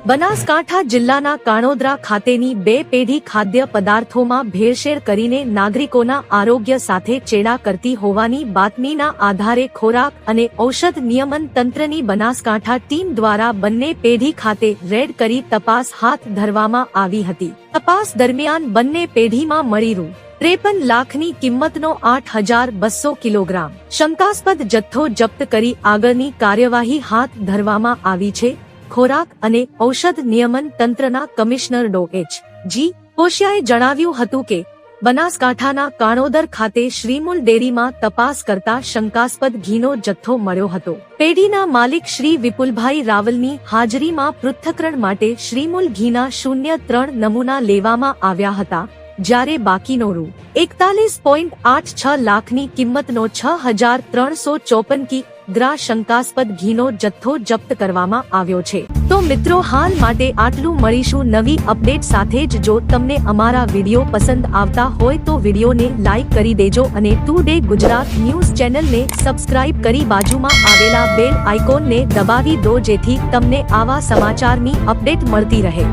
બનાસકાંઠા જિલ્લાના કાણોદરા ખાતેની 2 પેઢી ખાદ્ય પદાર્થોમાં ભેળસેળ કરીને નાગરિકોના આરોગ્ય સાથે ચેડા કરતી હોવાની બાતમીના આધારે ખોરાક અને ઔષધ નિયમન તંત્રની બનાસકાંઠા ટીમ દ્વારા બંને પેઢી ખાતે રેડ કરી તપાસ હાથ ધરવામાં આવી હતી। તપાસ દરમિયાન બંને પેઢીમાં મળી રૂ 53 લાખની કિંમતનો 8,200 કિલોગ્રામ શંકાસ્પદ જથ્થો જપ્ત કરી આગળની કાર્યવાહી હાથ ધરવામાં આવી છે। ખોરાક અને ઔષધ નિયમન તંત્રના કમિશનર ડો એચ.જી. કોશિયાએ જણાવ્યું હતું કે બનાસકાંઠાના કાણોદર ખાતે શ્રીમૂલ ડેરીમાં તપાસ કરતા શંકાસ્પદ ઘીનો જથ્થો મળ્યો હતો। પેઢીના માલિક શ્રી વિપુલભાઈ રાવલની હાજરીમાં પૃથ્થકરણ માટે શ્રીમૂલ ઘીના 0.3 નમૂના લેવામાં આવ્યા હતા, જ્યારે બાકીનો રૂ 41.86 લાખની કિંમતનો 6,354 કિગ્રા શંકાસ્પદ ઘીનો જથ્થો જપ્ત કરવામાં આવ્યો છે। તો મિત્રો, હાલ માટે આટલું। મળીશું નવી અપડેટ સાથે જ। જો તમને અમારા વિડીયો પસંદ આવતા હોય તો વિડીયોને લાઈક કરી દેજો અને ટુડે ગુજરાત ન્યૂઝ ચેનલને સબસ્ક્રાઇબ કરી બાજુમાં આવેલા બેલ આઇકોનને દબાવી દો, જેથી તમને આવા સમાચારની અપડેટ મળતી રહે।